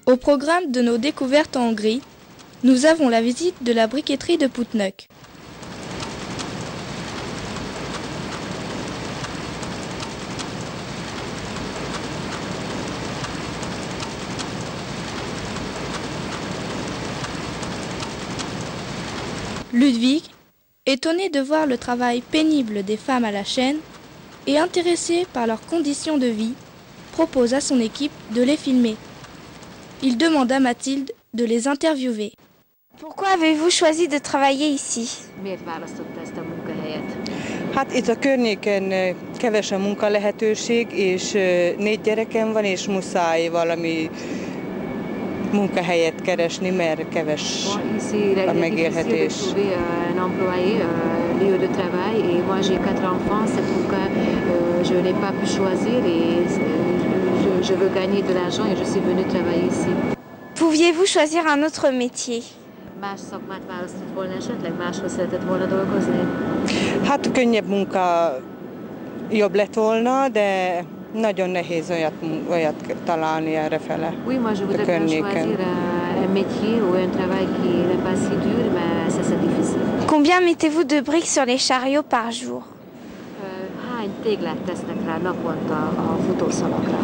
Au programme de nos découvertes en Hongrie, nous avons la visite de la briqueterie de Putnök. Ludwig, étonné de voir le travail pénible des femmes à la chaîne et intéressé par leurs conditions de vie, propose à son équipe de les filmer. Il demande à Mathilde de les interviewer. Pourquoi avez-vous choisi de travailler ici? Miért választotta ezt a munkahelyet? Hát itt a környéken keves a munkalehetőség, és 4 gyerekem van, és muszáj valami munkahelyet keresni, mert keves a megélhetés. Un employé, lieu de travail, et moi j'ai 4 enfants, c'est pourquoi je n'ai pas pu choisir et je veux gagner de l'argent et je suis venue travailler ici. Pouviez-vous choisir un autre métier? Más szakmát választott volna esetleg? Máshol szeretett volna dolgozni? Hát könnyebb munka jobb lett volna, de nagyon nehéz olyat találni errefele Oui, moi je a voudrais bien környéken. choisir un métier ou un travail qui n'est pas si dur, mais ça c'est difficile. Combien mettez-vous de briques sur les chariots par jour? Hány téglát tesznek rá naponta a futószalakra?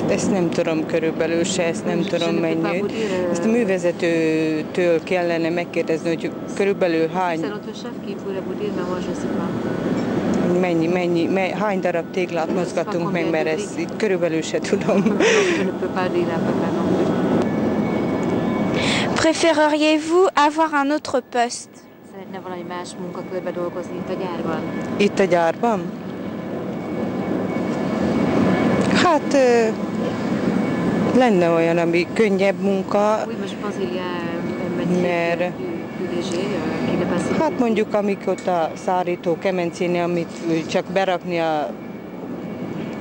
Ezt nem tudom körülbelül se, ezt nem tudom mennyi. Ezt a művezetőtől kellene megkérdezni, hogy körülbelül hány darab téglát mozgatunk meg, mert ezt itt körülbelül se tudom. Préféreriez-vous avoir un autre poste? Szeretne valami más munkakörbe dolgozni itt a gyárban? Itt a gyárban? Hát lenne olyan, ami könnyebb munka, mert hát mondjuk amik ott a szárító kemencénél, amit csak berakni a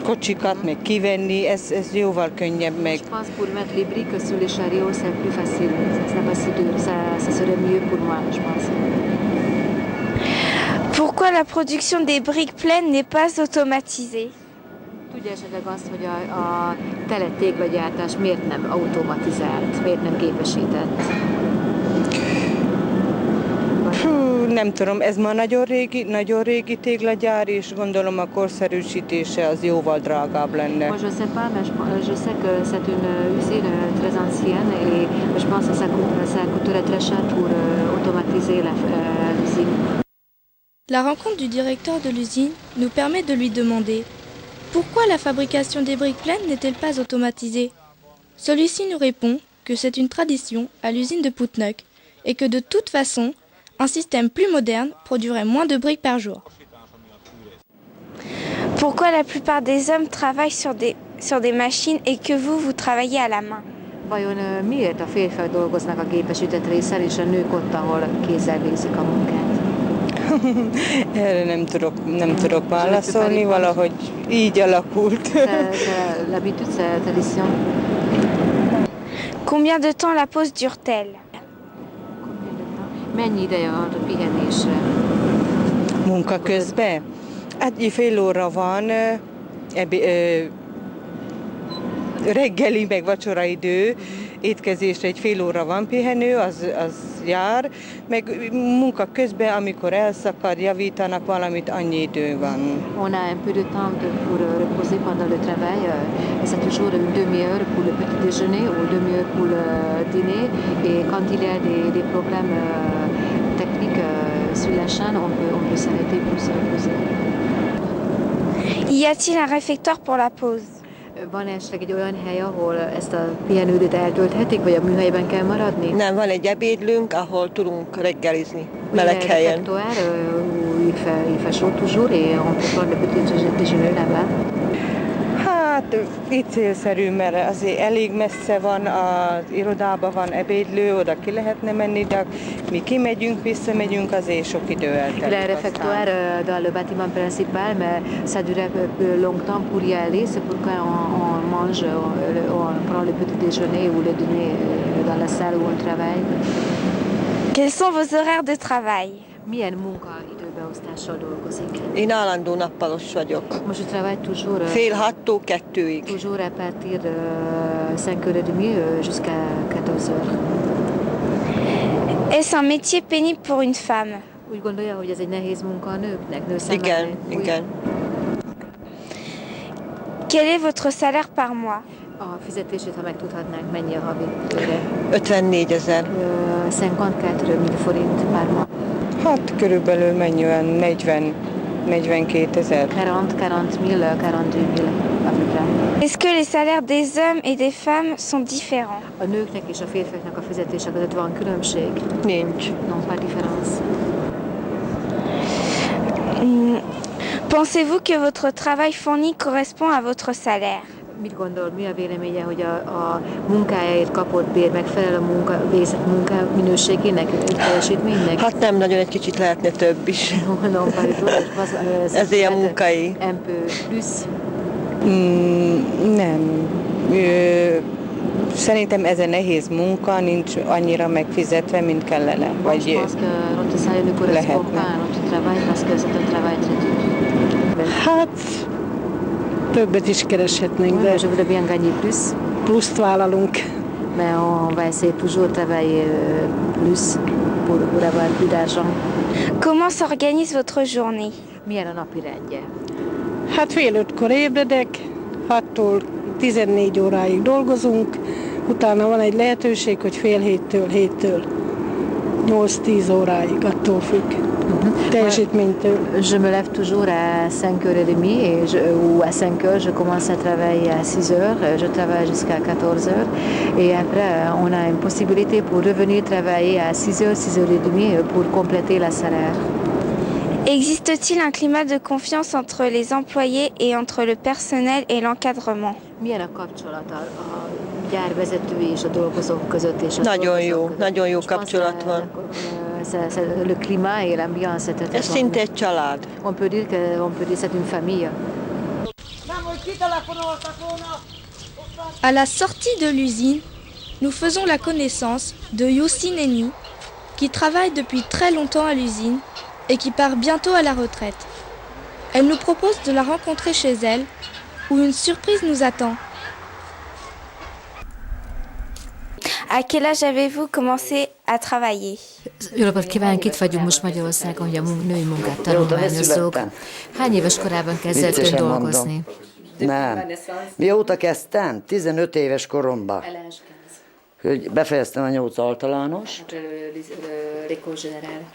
kocsikat, meg kivenni, ez jóval könnyebb meg. Je pense pour mettre les briques sur les chariots, c'est plus facile. Ça n'est pas si dur. Ça serait mieux pour moi, je pense. Pourquoi la production des briques pleines n'est pas automatisée? Tudja esetleg azt, hogy a tele téglagyártás miért nem automatizált, miért nem gépesített? Nem tudom, ez már nagyon régi téglagyár, és gondolom a korszerűsítése az jóval drágább lenne. Moi je sais pas, mais je sais que c'est une usine très ancienne et je pense que ça coûterait très cher pour automatiser l'usine. La rencontre du directeur de l'usine nous permet de lui demander pourquoi la fabrication des briques pleines n'est-elle pas automatisée. Celui-ci nous répond que c'est une tradition à l'usine de Putnök et que de toute façon, un système plus moderne produirait moins de briques par jour. Pourquoi la plupart des hommes travaillent sur des machines et que vous travaillez à la main? Vajon miért a férfiak dolgoznak a gépesített részen, és a nők ott, ahol kézzel végzik a munkát? Erre nem tudok válaszolni, valahogy így alakult. L'habitude, c'est la tradition. Combien de temps la pause dure-t-elle? Mennyi ideje van a pihenésre? Munka közben? Hát fél óra van, reggeli meg vacsora idő, étkezésre egy fél óra van pihenő, az jár, meg munka közben, amikor elszakad, javítanak valamit, annyi idő van. On a un peu de temps pour reposer pendant le travail. C'est toujours une demi-heure pour le petit déjeuner ou une demi-heure pour le dîner. Et quand il y a des problèmes techniques sur la chaîne, on peut s'arrêter pour se reposer. Y a-t-il un réfectoire pour la pause? Van esetleg egy olyan hely, ahol ezt a pihenőidőt eltölthetik, vagy a műhelyben kell maradni? Nem, van egy ebédlőnk, ahol tudunk reggelizni, meleg helyen. Oui, il fait chaud toujours et on peut prendre le petit déjeuner là-bas. Hát itt célszerű, mert azért elég messze van, az irodában van ebédlő, oda ki lehetne menni, de mi kimegyünk, visszamegyünk, azért sok idő eltelik. Il y a un réfectoire dans le bâtiment principal, mais ça dure un peu longtemps pour y aller. C'est pourquoi on mange, on prend le petit déjeuner ou le dîner dans la salle où on travaille. Quels sont vos horaires de travail? Milyen munkaidőbeosztással dolgozik? Én állandó nappalos vagyok. Moi, je travaille toujours, Fél 6-tól 2-ig. toujours à partir de 5h30 jusqu'à 14h. Est-ce un métier pénible pour une femme? Úgy gondolja, hogy ez egy nehéz munka a nőknek, nő számára? Igen, Úgy- igen. Quel est votre salaire par mois? A fizetését, ha megtudhatnánk, mennyi a havi tőle? 54 000. 54 000 forint par mois. Hát körülbelül mennyi olyan 42 ezer. 40 000, 42 000 à peu près. Est-ce que les salaires des hommes et des femmes sont différents? A nőknek és a férfiaknak a fizetése között van különbség? Nincs. Non, pas différence. Pensez-vous que votre travail fourni correspond à votre salaire? Mit gondol, mi a véleménye, hogy a munkájáért kapott bér megfelel a végzett munka minőségének, teljesítménynek? Hát nem nagyon, egy kicsit lehetne több is. Non, pas du tout. Ez ilyen munkai. Un peu plus. Nem. Szerintem ez a nehéz munka nincs annyira megfizetve, mint kellene. Je Vagy pense que notre salaire ne correspond lehetne. pas à notre travail parce que c'est un travail très dur. Hát többet is kereshetnénk, de Je voudrais bien gagner plus, pluszt vállalunk. mais on va essayer toujours de travailler plus pour avoir plus d'argent. Comment s'organise votre journée? Milyen a napi rendje? Hát fél 5-kor ébredek, 6-tól 14 óráig dolgozunk, utána van egy lehetőség, hogy fél 7-től 8-10 óráig, attól függ. Teljesítménytől. Je me lève toujours à 5h30 ou à 5h, je commence à travailler à 6h, je travaille jusqu'à 14h et après on a une possibilité pour revenir travailler à 6h, 6h30 pour compléter la salaire. Existe-t-il un climat de confiance entre les employés et entre le personnel et l'encadrement? Milyen a kapcsolat a gyárvezetői és a dolgozók között? És a Nagyon dolgozók jó, között? nagyon jó Je pense kapcsolat van. Le climat et l'ambiance, c'est Ez szinte egy család. On peut dire que c'est une famille. À la sortie de l'usine, nous faisons la connaissance de Youssi Neni, qui travaille depuis très longtemps à l'usine et qui part bientôt à la retraite. Elle nous propose de la rencontrer chez elle, où une surprise nous attend. À quel âge avez-vous commencé à travailler? Jó napot kívánok, itt vagyunk most Magyarországon, hogy a női munkát tanulmányozzuk. Hány éves korában kezdett ön dolgozni? Nem. Mióta kezdtem? 15 éves koromban. Hogy befejeztem a 8 általános,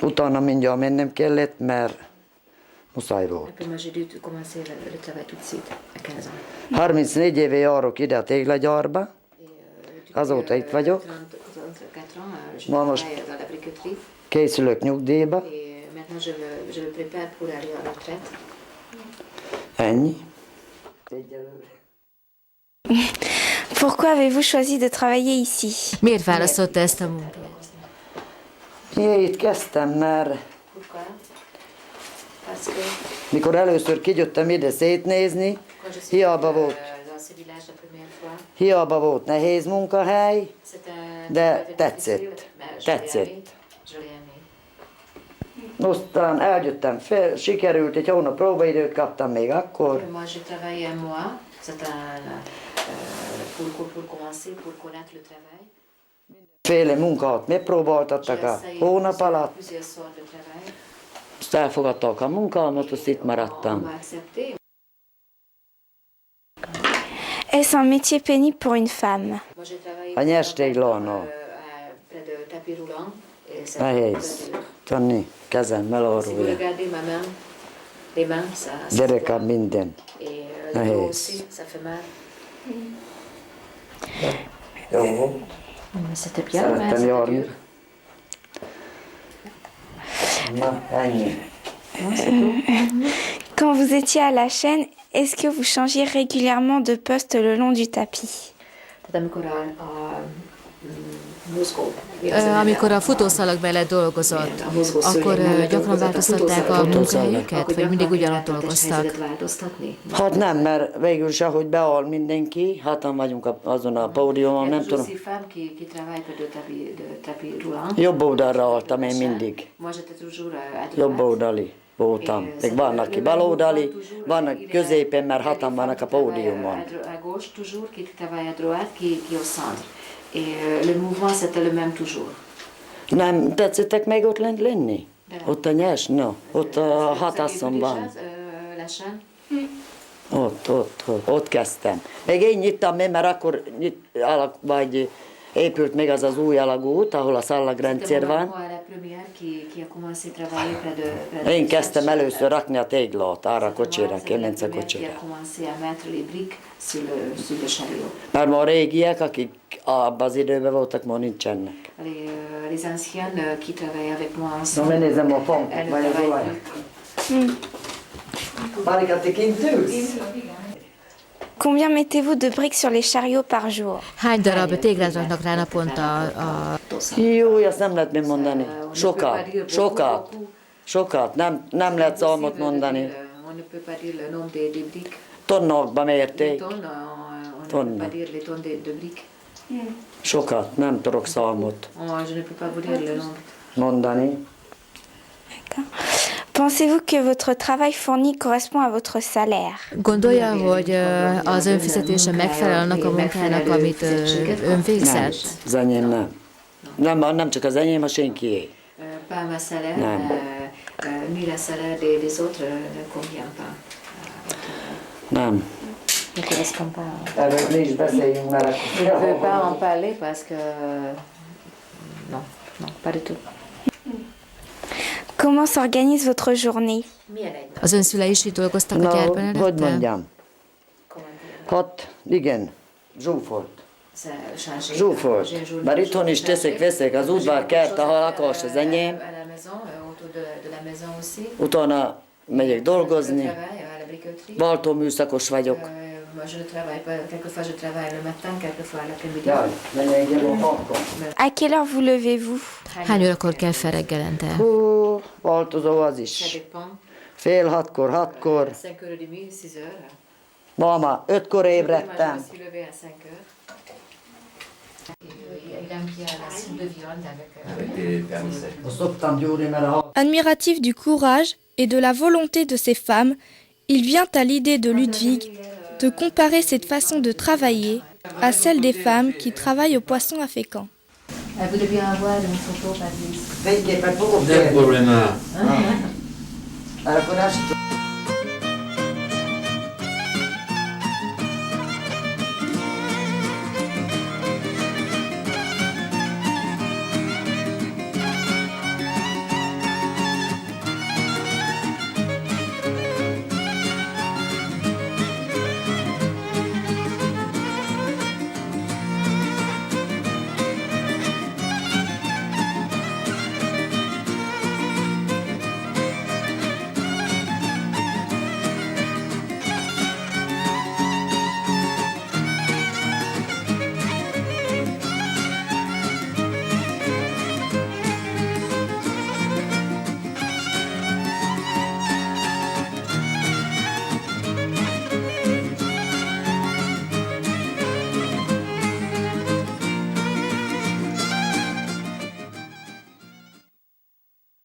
utána mindjárt mennem kellett, mert muszáj volt. 34 éve járok ide a téglagyárba, azóta itt vagyok. Ma most készülök nyugdíjba. Ennyi. Pourquoi avez-vous choisi de travailler ici? Miért választotta ezt a munkát? Én itt kezdtem, mert mikor először kigyöttem ide szétnézni, hiába volt nehéz munkahely, de tetszett. Aztán eljöttem fel, sikerült, egy hónap próbaidőt kaptam még akkor. Féle munkát megpróbáltattak a hónap alatt, azt elfogadtak a munkámat, azt itt maradtam. Est-ce un métier pénible pour une femme? A nyerstéglánnal. Nehéz. Tanni, kezemmel arról. Gyerekem minden. Nehéz. Jó. Szeretem járni. Na, ennyi. Quand vous étiez à la chaîne, est-ce que vous changiez régulièrement de poste le long du tapis? Tehát amikor Amikor a futószalag mellett dolgozott, akkor gyakran változtatták a munkahelyüket, vagy mindig ugyanott dolgoztak? Hát nem, mert végül is, ahogy beáll mindenki, hatan vagyunk azon a pódiumon, nem tudom. Jobb oldalra álltam én mindig. Jobb oldali voltam. Még van, aki baloldali, vannak középen, mert hatan vannak a pódiumon. Nem tetszettek még ott lenni? Ott a nyers? No, ott a hatasszon van. Ott kezdtem. Még én nyittam meg, mert akkor épült még az új alagút, ahol a szallagrendszer van. Én kezdtem először rakni a téglát, arra a kocsira, Kemence kocsira. Mert ma a régiek, akik abban az időben voltak, ma nincsenek. Na, megnézem a pampot, vagy az olajat. Marika, te kint ülsz? Combien mettez-vous de briques sur les chariots par jour? Hány darab téglát raknak rá naponta Jó, ezt nem lehet még mondani. Sokat. Nem lehet számot mondani. Tonnakba mérték. Tonna. Sokat, nem tudok számot mondani. Pensez-vous que votre travail fourni correspond à votre salaire? Gondolja, hogy az önfizetése megfelel annak a munkának, amit ön végzett? Az enyém nem csak az enyém, a senkié. Nem. Nem. Erről mi is beszéljünk, mert Comment s'organise votre journée? Az ön szülei is itt dolgoztak a gyárban előtte? Hogy mondjam? Hát, igen, zsúfolt. Bár itthon is veszek, az udvarkert, ahol lakás az enyém. Utána megyek dolgozni. Baltóműszakos vagyok. À quelle heure vous levez-vous? Hány órakor kell fel reggelente? Változó az is. 5:30, 6-kor. Mama, 5-kor ébredtem. Admiratif du courage et de la volonté de ces femmes, il vient à l'idée de Ludwig de comparer cette façon de travailler à celle des femmes qui travaillent au poisson à fécamp. Fényképet fogok kérni. Nem probléma. Akkor